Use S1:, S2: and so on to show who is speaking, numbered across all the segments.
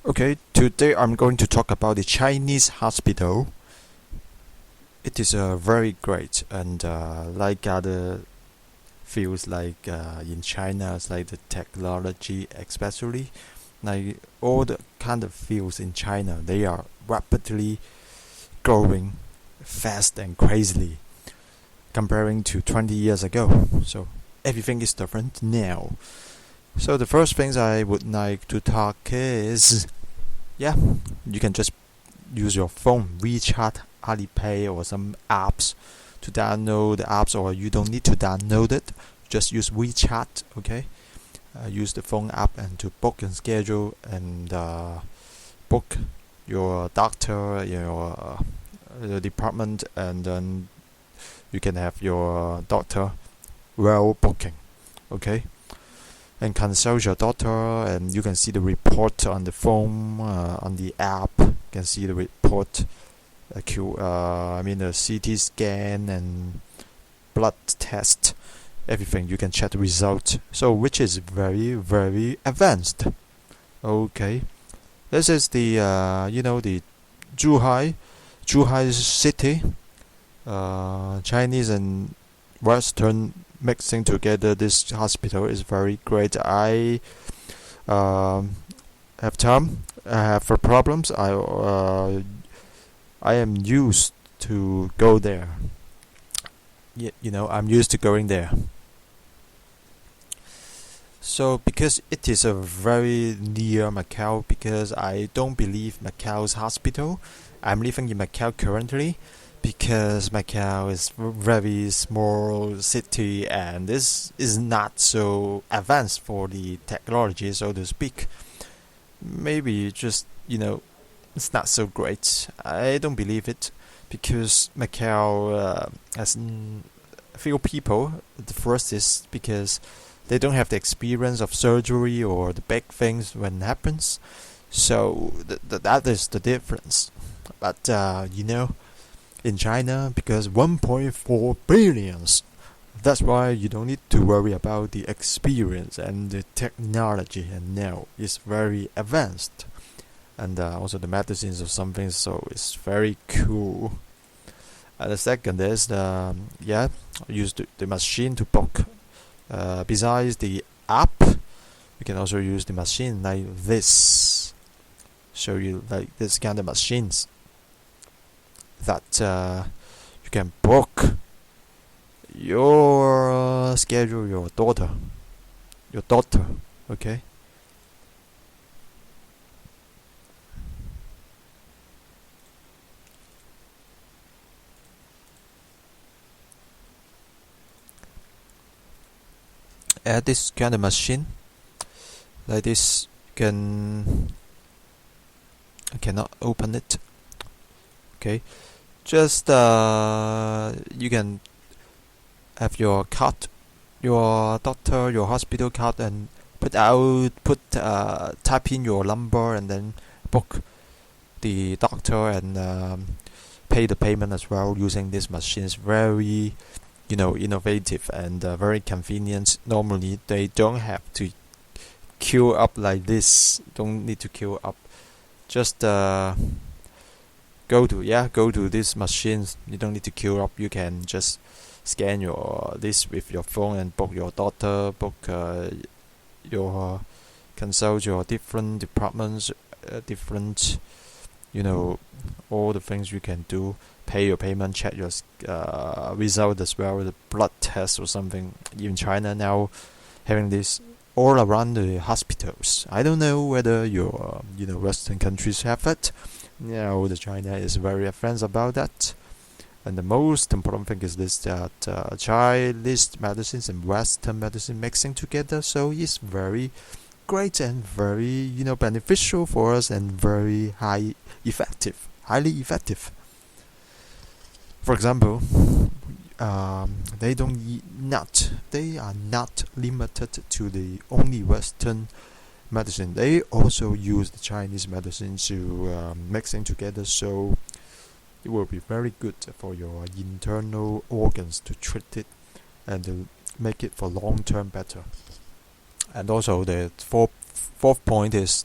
S1: Okay, today I'm going to talk about the Chinese hospital. It is very great, and like other fields, like in China, it's like the technology, especially like all the kind of fields in China, they are rapidly growing fast and crazily comparing to 20 years ago. So everything is different now. So the first things I would like to talk is, yeah, you can just use your phone, WeChat, Alipay, or some apps to download the apps, or you don't need to download it. Just use WeChat, okay? Use the phone app and to book and schedule and book your doctor, your department, and then you can have your doctor well booking, okay? And consult your doctor, and you can see the report on the phone, on the app. You can see the report, the CT scan and blood test, everything. You can check the result. So which is very very advanced. Okay, this is the the Zhuhai city, Chinese and Western mixing together. This hospital is very great. I have time. I have problems. I am used to go there. I'm used to going there. So because it is a very near Macau, because I don't believe Macau's hospital. I'm living in Macau currently, because Macau is very small city and this is not so advanced for the technology, so to speak. Maybe just it's not so great. I don't believe it, because Macau has few people. The first is because they don't have the experience of surgery or the big things when it happens. So that is the difference. But in China, because 1.4 billions, that's why you don't need to worry about the experience and the technology, and now it's very advanced. And also the medicines or something, so it's very cool. The second is use the machine to book. Besides the app, you can also use the machine like this. Show you like this kind of machines that you can book your schedule, your doctor, okay? Add this kind of machine like this. I cannot open it, okay? Just you can have your card, your doctor, your hospital card, and type in your number and then book the doctor, and pay the payment as well using this machine. It's very innovative and very convenient. Normally they don't have to queue up like this, don't need to queue up. Just go to these machines. You don't need to queue up. You can just scan your this with your phone and book your doctor, book your consult your different departments, different all the things you can do. Pay your payment, check your result as well, the blood test or something. In China now, having this all around the hospitals. I don't know whether your Western countries have it. The China is very advanced about that. And the most important thing is this, that Chinese medicines and Western medicine mixing together. So it's very great and very beneficial for us, and very highly effective. For example, they are not limited to the only Western medicine. They also use the Chinese medicine to mixing together, so it will be very good for your internal organs to treat it and to make it for long term better. And also the fourth point is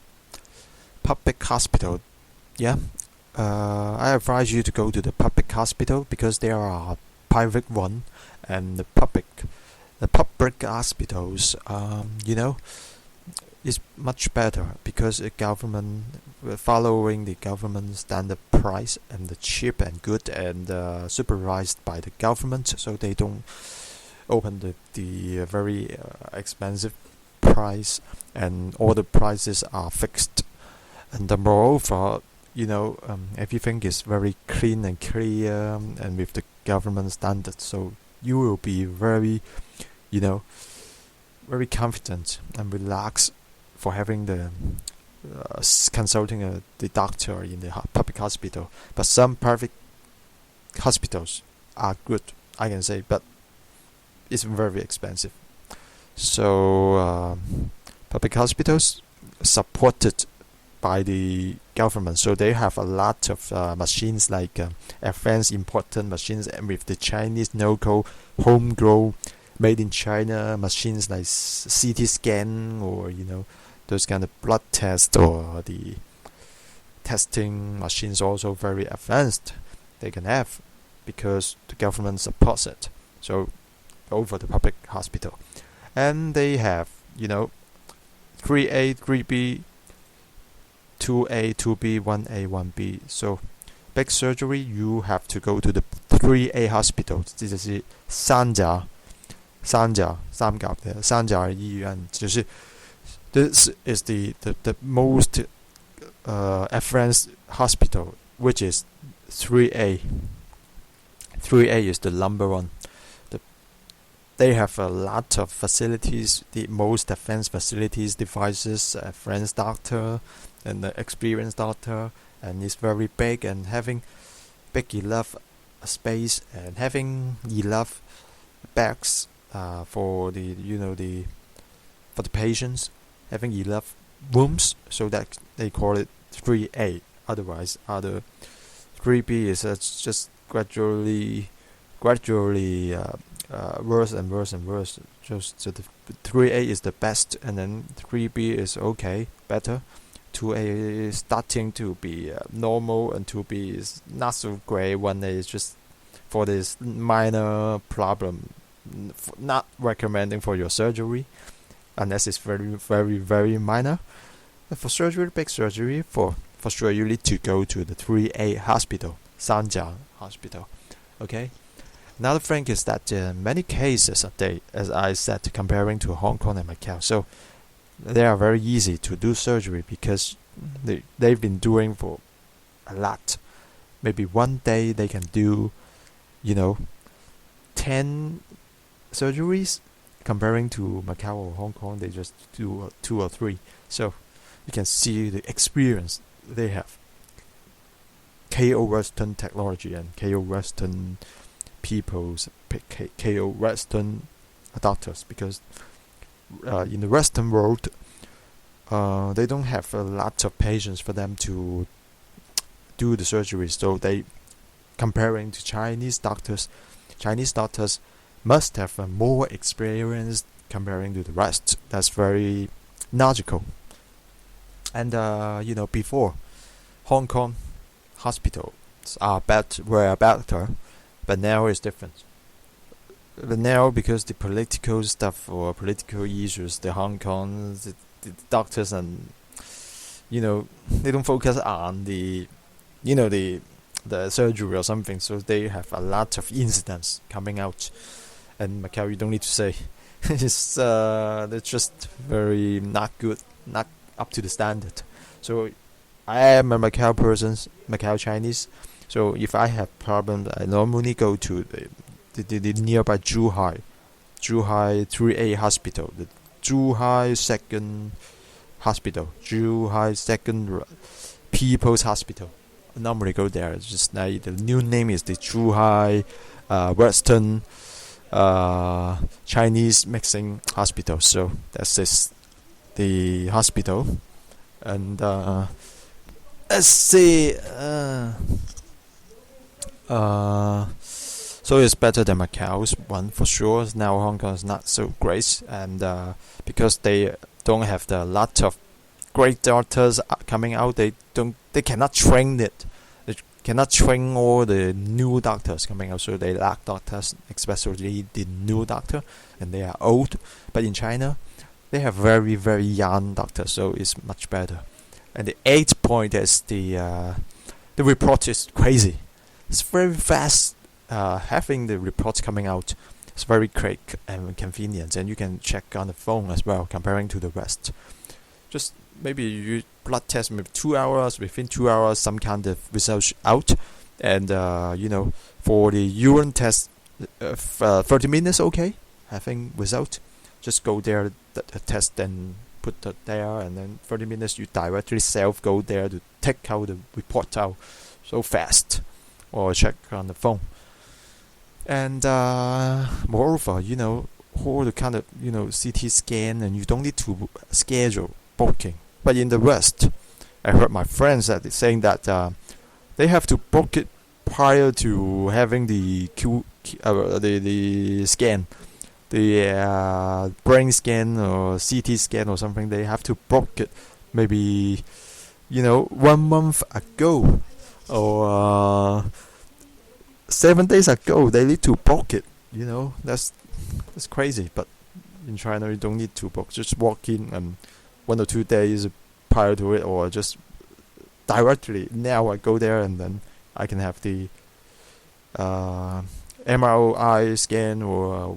S1: public hospital, yeah, I advise you to go to the public hospital because there are private one and the public hospitals. Is much better because the government following the government standard price and the cheap and good and supervised by the government, so they don't open the very expensive price, and all the prices are fixed. And moreover, everything is very clean and clear and with the government standards, so you will be very, very confident and relaxed for having the consulting the doctor in the public hospital. But some private hospitals are good, I can say, but it's very expensive. So public hospitals supported by the government, so they have a lot of machines like advanced important machines and with the Chinese local homegrown made in China machines like CT scan, or those kind of blood tests, or the testing machines also very advanced they can have because the government supports it. So over the public hospital, and they have 3A, 3B, 2A, 2B, 1A, 1B. So big surgery you have to go to the 3A hospital. 这就是三甲医院，就是 this is the most advanced hospital, which is 3A. 3A is the number one. They have a lot of facilities, the most advanced facilities, devices, advanced doctor, and the experienced doctor, and it's very big and having big enough space and having enough bags for for the patients, having enough rooms, so that they call it 3A. Otherwise, other 3B is just gradually worse and worse and worse. Just so the 3A is the best, and then 3B is okay, better. 2A is starting to be normal, and 2B is not so great. 1A is just for this minor problem, not recommending for your surgery, unless it's very, very, very minor. But for surgery, big surgery, for sure you need to go to the 3A hospital, Sanjiang Hospital. Okay. Another thing is that many cases a day, as I said, comparing to Hong Kong and Macau, so they are very easy to do surgery because they've been doing for a lot. Maybe one day they can do, 10 surgeries. Comparing to Macau or Hong Kong, they just do 2 or 3. So you can see the experience they have. KO Western technology and KO Western people's KO Western doctors, because in the Western world, they don't have a lot of patients for them to do the surgery. So they, comparing to Chinese doctors must have more experience comparing to the rest. That's very logical. And before, Hong Kong hospitals were better, but now it's different. But now, because the political stuff or political issues, the Hong Kong the doctors and they don't focus on the surgery or something, so they have a lot of incidents coming out. And Macau, you don't need to say, they're just very not good, not up to the standard. So I am a Macau Chinese. So if I have problems, I normally go to the nearby Zhuhai 3A hospital, the Zhuhai second hospital, Zhuhai second People's Hospital. I normally go there. It's just like the new name is the Zhuhai Western Chinese mixing hospital. So that's the hospital. And let's see. So it's better than Macau's one for sure. Now Hong Kong is not so great, and because they don't have the lot of great doctors coming out, they cannot train it. They cannot train all the new doctors coming out, so they lack doctors, especially the new doctor, and they are old. But in China, they have very very young doctors, so it's much better. And the eighth point is the report is crazy. It's very fast. Having the reports coming out, it's very quick and convenient, and you can check on the phone as well, comparing to the rest. Just maybe you blood test maybe 2 hours. Within 2 hours, some kind of results out, and for the urine test, 30 minutes okay. Having result, just go there, the test, and put that there, and then 30 minutes you directly self go there to take out the report out, so fast, or check on the phone. And moreover, all the kind of CT scan, and you don't need to schedule booking. But in the West, I heard my friends saying that they have to book it prior to having the the scan, the brain scan or CT scan or something. They have to book it maybe 1 month ago, or 7 days ago. They need to book it. That's crazy. But in China, you don't need to book. Just walk in, and 1 or 2 days prior to it, or just directly now I go there, and then I can have the MRI scan, or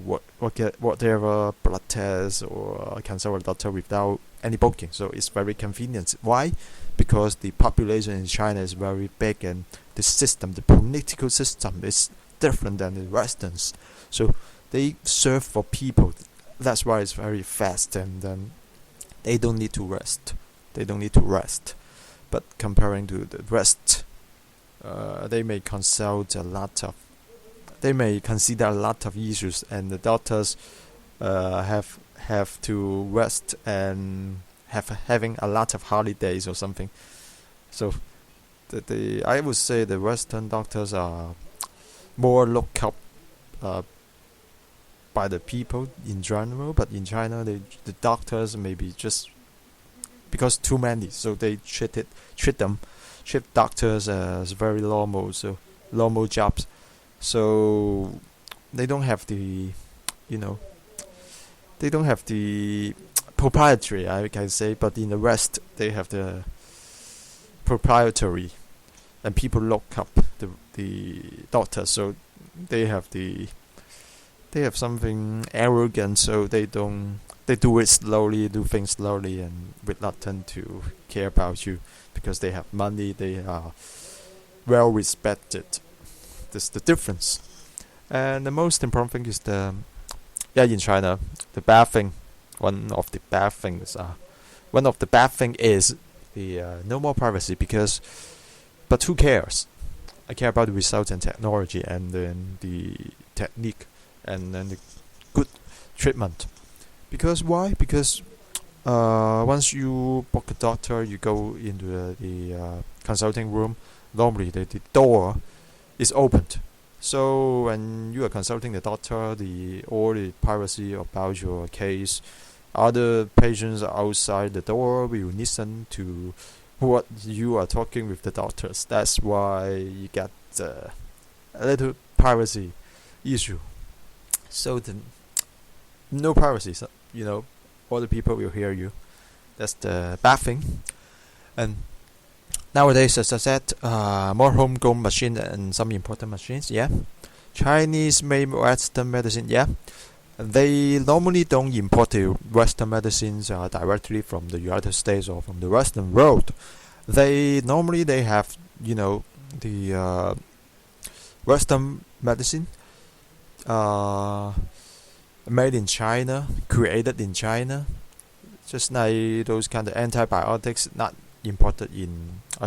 S1: whatever blood test, or consult a doctor without any booking. So it's very convenient. Why? Because the population in China is very big, and the political system is different than the Westerns. So they serve for people. That's why it's very fast, and they don't need to rest. But comparing to the rest, they may consider a lot of issues, and the doctors have to rest and having a lot of holidays or something. So I would say the Western doctors are more looked up by the people in general, but in China, the doctors maybe just because too many, so they treat doctors as very normal jobs. So they don't have the proprietary, I can say, but in the West they have the proprietary, and people look up the doctor, so they have something arrogant, so they do things slowly, and reluctant to care about you, because they have money, they are well respected. That's the difference. And the most important thing is in China, the bad thing. One of the bad things is the no more privacy, but who cares? I care about the results and technology, and then the technique, and then the good treatment. Because why? Because once you book a doctor, you go into the consulting room. Normally, the door is opened. So when you are consulting the doctor, all the privacy about your case, other patients outside the door will listen to what you are talking with the doctors. That's why you get a little privacy issue. So no privacy. So, all the people will hear you. That's the bad thing. And nowadays, as I said, more homegrown machine and some imported machines. Yeah, Chinese made Western medicine. Yeah, they normally don't import the Western medicines directly from the United States or from the Western world. They have the Western medicine made in China, created in China, just like those kind of antibiotics, not imported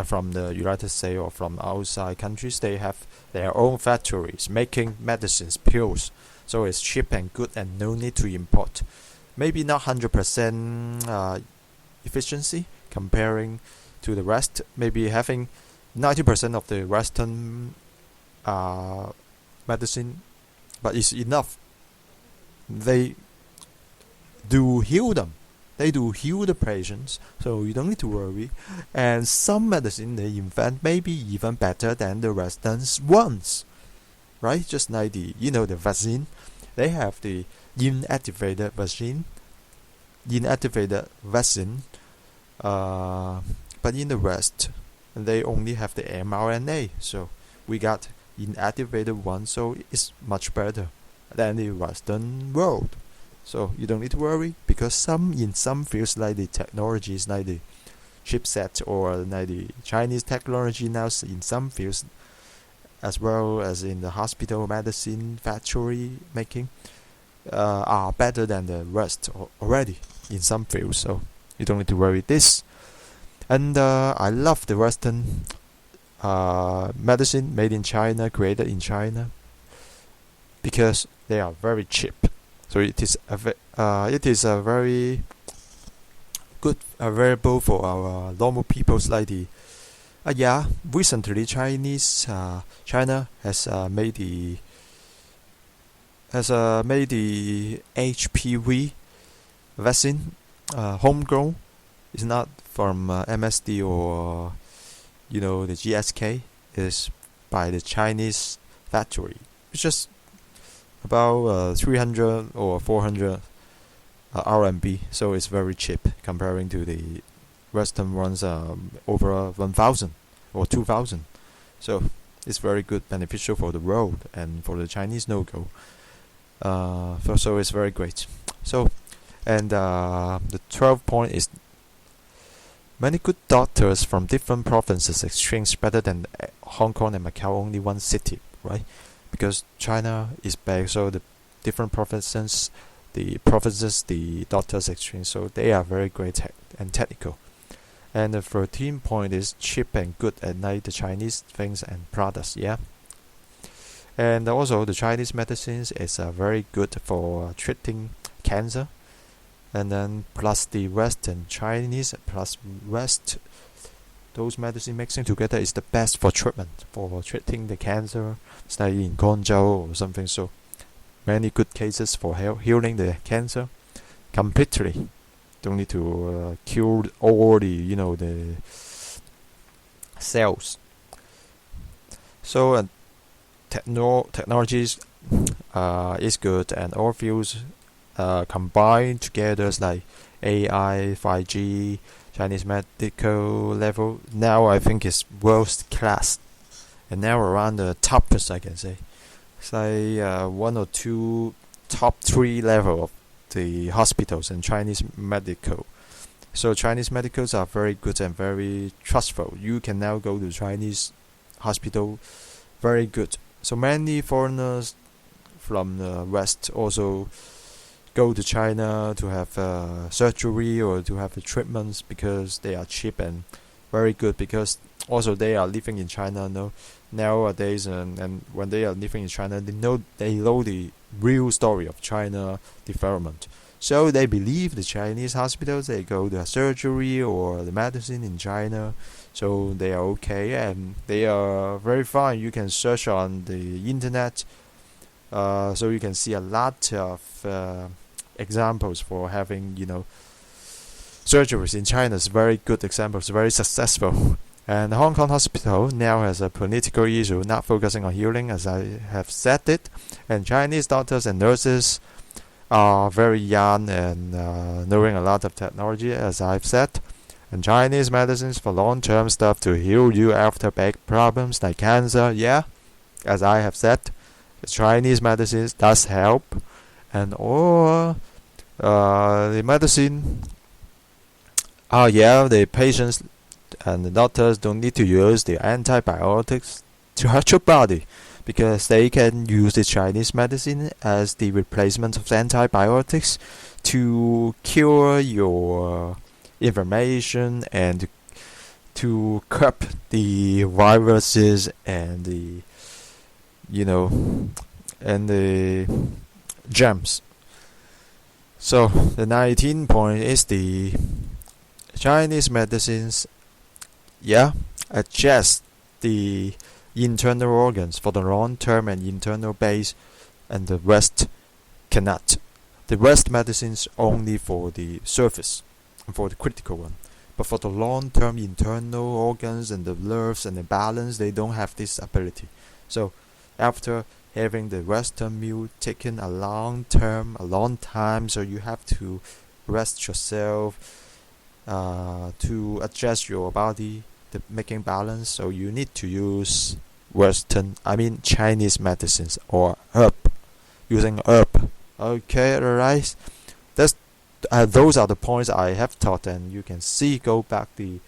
S1: from the United States or from outside countries. They have their own factories making medicines, pills, so it's cheap and good, and no need to import. Maybe not 100% efficiency comparing to the rest. Maybe having 90% of the Western medicine, but it's enough. They do heal them. they do heal the patients, so you don't need to worry. And some medicine they invent may be even better than the Western ones, right? Just like the vaccine, they have the inactivated vaccine, but in the West, they only have the mRNA, so we got inactivated one, so it's much better than the Western world. So you don't need to worry, because in some fields like the technologies, like the chipset or like the Chinese technology now, in some fields as well as in the hospital medicine factory making, are better than the West already in some fields. So you don't need to worry this. And I love the Western medicine made in China, created in China, because they are very cheap. So it is a very good available for our normal people like the recently China has made the HPV vaccine homegrown. It's not from MSD or the GSK. Is by the Chinese factory. It's just about 300 or 400 RMB, so it's very cheap comparing to the Western ones, over 1,000 or 2,000. So it's very good, beneficial for the world and for the Chinese no-go. So it's very great. So, and the 12th point is many good doctors from different provinces exchange better than Hong Kong and Macau, only one city, right? Because China is big, so the different provinces, the doctors exchange, so they are very great and technical. And the 13th point is cheap and good at night, the Chinese things and products, yeah. And also the Chinese medicines is very good for treating cancer. And then plus the Western Chinese plus West, those medicine mixing together is the best for treating the cancer, like in Guangzhou or something. So many good cases for healing the cancer completely. Don't need to cure all the the cells. So technologies is good, and all fields combined together like AI, 5G, Chinese medical level. Now I think it's world class, and now around the toppest, I can say. It's like one or two top three level of the hospitals and Chinese medical. So Chinese medicals are very good and very trustful. You can now go to Chinese hospital, very good. So many foreigners from the West also go to China to have surgery or to have treatments because they are cheap and very good, because also they are living in China nowadays, and when they are living in China, they know the real story of China development. So they believe the Chinese hospitals, they go to surgery or the medicine in China, so they are okay and they are very fine. You can search on the internet, so you can see a lot of examples for having surgeries in China. Is very good examples, very successful. And the Hong Kong hospital now has a political issue, not focusing on healing, as I have said it. And Chinese doctors and nurses are very young and knowing a lot of technology, as I've said. And Chinese medicines for long-term stuff to heal you after back problems like cancer, yeah, as I have said, the Chinese medicines does help. And or the medicine, the patients and the doctors don't need to use the antibiotics to hurt your body, because they can use the Chinese medicine as the replacement of antibiotics to cure your inflammation and to curb the viruses and the germs. So the 19th point is the Chinese medicines adjust the internal organs for the long term and internal base, and the West cannot. The rest medicines only for the surface and for the critical one. But for the long-term internal organs and the nerves and the balance, they don't have this ability. So after having the Western meal taken a long time, so you have to rest yourself to adjust your body, the making balance. So you need to use Chinese medicines or herb, using herb. Okay, alright. That's those are the points I have taught, and you can see. Go back they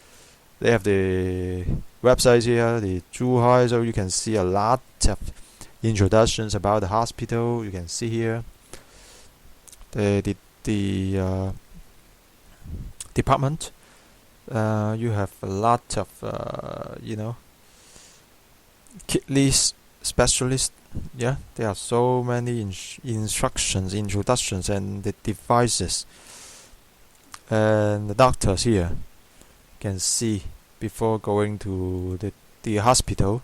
S1: have the website here, the Zhuhai, so you can see a lot of introductions about the hospital. You can see here the department. You have a lot of kidneys specialists. Yeah, there are so many instructions, introductions, and the devices, and the doctors here can see before going to the hospital.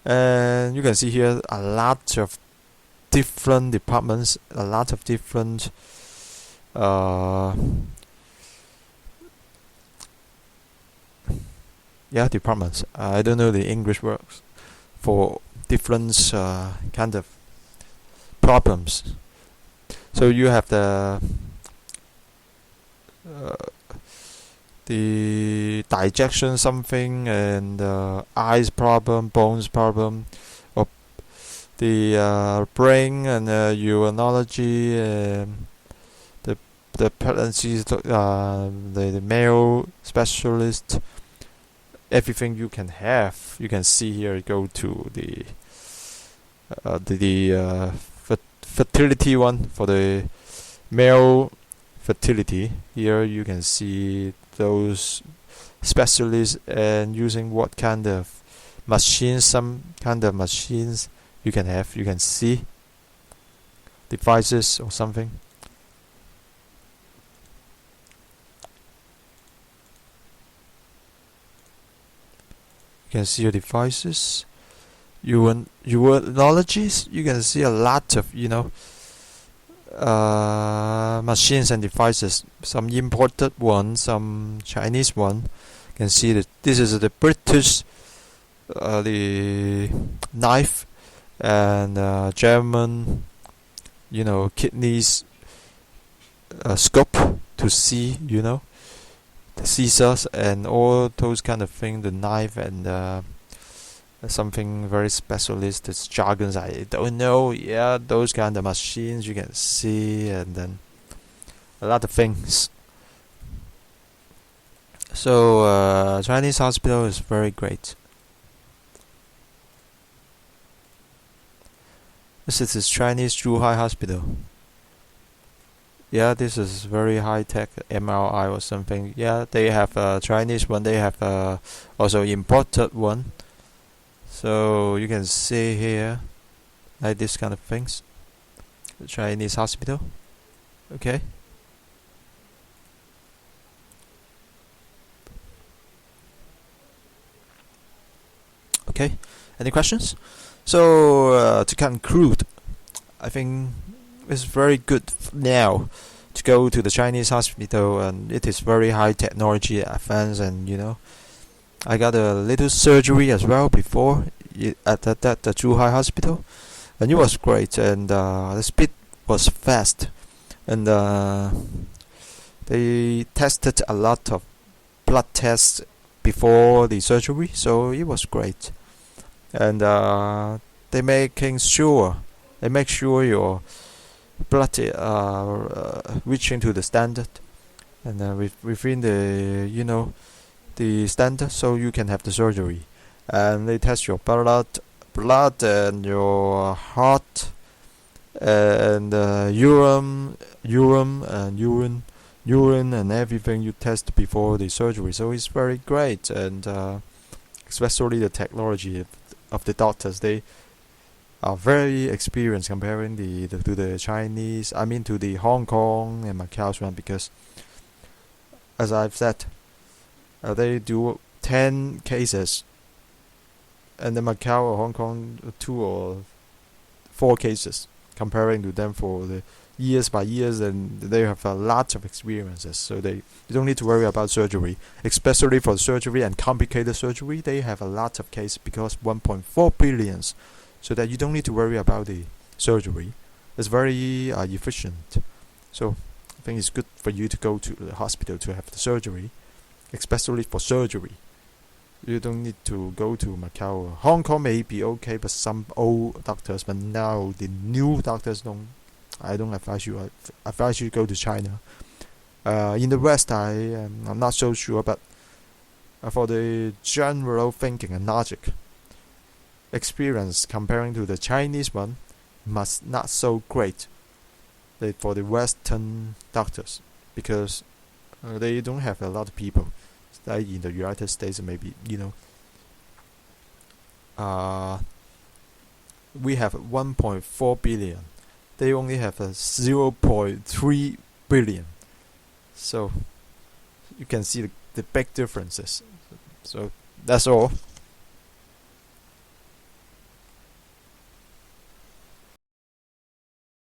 S1: And you can see here a lot of different departments, a lot of different departments. I don't know the English words for different kind of problems. So you have the digestion something, and eyes problem, bones problem, or the brain and urology, the pregnancy, the male specialist. Everything you can have, you can see here. Go to the fertility one for the male fertility. Here you can see those specialists and using what kind of machines, some kind of machines you can have. You can see devices or something. You can see your devices. Urologies, you can see a lot of machines and devices. Some imported one, some Chinese one. You can see that this is the British the knife, and German kidneys scope to see the scissors and all those kind of thing, the knife, and something very specialist, it's jargons I don't know. Yeah, those kind of machines you can see, and then a lot of things. So Chinese hospital is very great. This is Chinese Zhuhai Hospital. Yeah, this is very high-tech MRI or something. Yeah, they have a Chinese one. They have also imported one. So you can see here, like this kind of things. The Chinese hospital. Okay. Okay. Any questions? So to conclude, I think it's very good now to go to the Chinese hospital, and it is very high technology advanced, and I got a little surgery as well before at the Zhuhai hospital, and it was great, and the speed was fast, and they tested a lot of blood tests before the surgery, so it was great, and they make sure your blood reaching to the standard, and within the the standard, so you can have the surgery. And they test your blood and your heart, and urine and everything you test before the surgery. So it's very great, and especially the technology of the doctors. They are very experienced comparing to the Chinese. To the Hong Kong and Macau's one, because as I've said, they do 10 cases, and the Macau or Hong Kong 2 or 4 cases, comparing to them for the years by years, and they have a lot of experiences, so you don't need to worry about surgery, especially for surgery and complicated surgery. They have a lot of cases because 1.4 billions, so that you don't need to worry about the surgery. It's very efficient. So I think it's good for you to go to the hospital to have the surgery, especially for surgery. You don't need to go to Macau. Hong Kong may be okay, but some old doctors, but now the new doctors don't. I don't advise you. I advise you to go to China. In the West, I'm not so sure, but for the general thinking and logic, experience comparing to the Chinese one, must not so great for the Western doctors, because they don't have a lot of people. Like in the United States, maybe we have 1.4 billion. They only have a 0.3 billion. So you can see the big differences. So that's all.